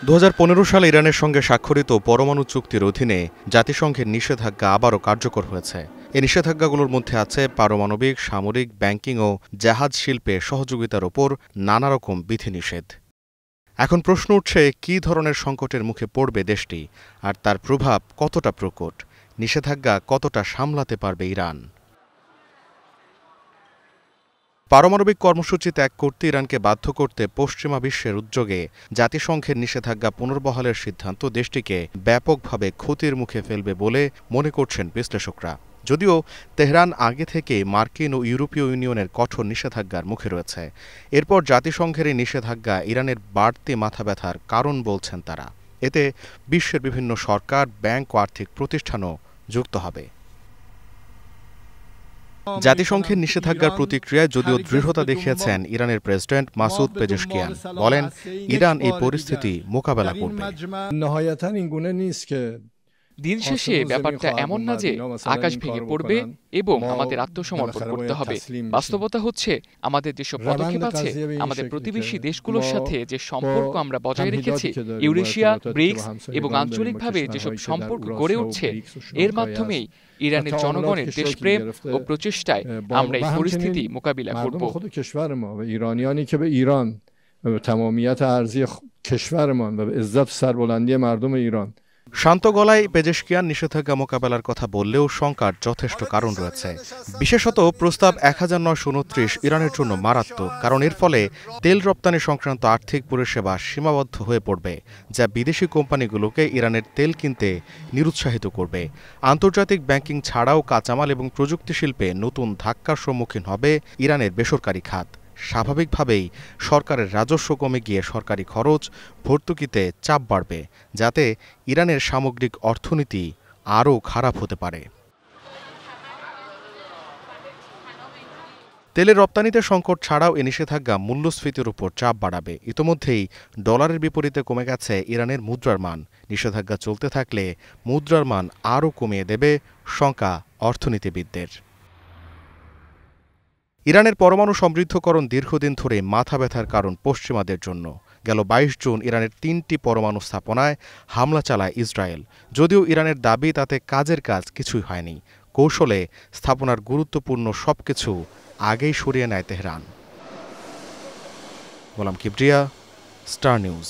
2015 সালে ইরানের সঙ্গে স্বাক্ষরিত পরমাণু চুক্তির অধীনে জাতিসংঘের নিষেধাজ্ঞা আবারও কার্যকর হয়েছে। এই নিষেধাজ্ঞাগুলোর মধ্যে আছে পারমাণবিক, সামরিক, ব্যাংকিং ও জাহাজ শিল্পে সহযোগিতার ওপর নানা রকম বিধিনিষেধ। এখন প্রশ্ন উঠছে, কী ধরনের সংকটের মুখে পড়বে দেশটি, আর তার প্রভাব কতটা প্রকট? নিষেধাজ্ঞা কতটা সামলাতে পারবে ইরান? পারমাণবিক কর্মসূচি ত্যাগ করতে ইরানকে বাধ্য করতে পশ্চিমা বিশ্বের উদ্যোগে জাতিসংঘের নিষেধাজ্ঞা পুনর্বহালের সিদ্ধান্ত দেশটিকে ব্যাপকভাবে ক্ষতির মুখে ফেলবে বলে মনে করছেন বিশ্লেষকরা। যদিও তেহরান আগে থেকে মার্কিন ও ইউরোপীয় ইউনিয়নের কঠোর নিষেধাজ্ঞার মুখে রয়েছে, এরপর জাতিসংঘের এই নিষেধাজ্ঞা ইরানের বাড়তি মাথাব্যথার কারণ বলছেন তারা। এতে বিশ্বের বিভিন্ন সরকার, ব্যাংক ও আর্থিক প্রতিষ্ঠানও যুক্ত হবে। জাতিসংঘের নিষেধাজ্ঞার প্রতিক্রিয়ায় যদিও দৃঢ়তা দেখিয়েছেন ইরানের প্রেসিডেন্ট মাসুদ পেজেশকিয়ান। বলেন, ইরান এই পরিস্থিতি মোকাবেলা করবে। দিন শেষে ব্যাপারটা এমন না যে আকাশ ভেঙে পড়বে এবং আমাদের আত্মসমর্পণ করতে হবে। বাস্তবতা হচ্ছে, আমাদের যেসব পদক্ষেপ আছে, আমাদের প্রতিবেশী দেশগুলোর সাথে যে সম্পর্ক আমরা বজায় রেখেছি, ইউরেশিয়া, ব্রিক্স এবং আঞ্চলিকভাবে যেসব সম্পর্ক গড়ে উঠছে, এর মাধ্যমেই ইরানের জনগণের দেশপ্রেম ও প্রচেষ্টায় আমরা এই পরিস্থিতি মোকাবিলা করব। শান্ত গলায় পেজেশকিয়ান নিষেধাজ্ঞা মোকাবেলার কথা বললেও শঙ্কার যথেষ্ট কারণ রয়েছে। বিশেষত প্রস্তাব 1929 ইরানের জন্য মারাত্মক, কারণ এর ফলে তেল রপ্তানি সংক্রান্ত আর্থিক পরিষেবা সীমাবদ্ধ হয়ে পড়বে, যা বিদেশি কোম্পানিগুলোকে ইরানের তেল কিনতে নিরুৎসাহিত করবে। আন্তর্জাতিক ব্যাংকিং ছাড়াও কাঁচামাল এবং প্রযুক্তি শিল্পে নতুন ধাক্কার সম্মুখীন হবে ইরানের বেসরকারি খাত। স্বাভাবিকভাবেই সরকারের রাজস্ব কমে গিয়ে সরকারি খরচ, ভর্তুকিতে চাপ বাড়বে, যাতে ইরানের সামগ্রিক অর্থনীতি আরও খারাপ হতে পারে। তেলের রপ্তানিতে সংকট ছাড়াও এ নিষেধাজ্ঞা মূল্যস্ফীতির উপর চাপ বাড়াবে। ইতোমধ্যেই ডলারের বিপরীতে কমে গেছে ইরানের মুদ্রার মান। নিষেধাজ্ঞা চলতে থাকলে মুদ্রার মান আরও কমিয়ে দেবে শঙ্কা অর্থনীতিবিদদের। ইরানের পরমাণু সমৃদ্ধকরণ দীর্ঘদিন ধরে মাথা ব্যথার কারণ পশ্চিমাদের জন্য। গেল 22 জুন ইরানের 3টি পরমাণু স্থাপনায় হামলা চালায় ইসরায়েল। যদিও ইরানের দাবি তাতে কাজের কাজ কিছুই হয়নি। কৌশলে স্থাপনার গুরুত্বপূর্ণ সবকিছু আগেই সরিয়ে নেয় তেহরান। গোলাম কিবরিয়া, স্টার নিউজ।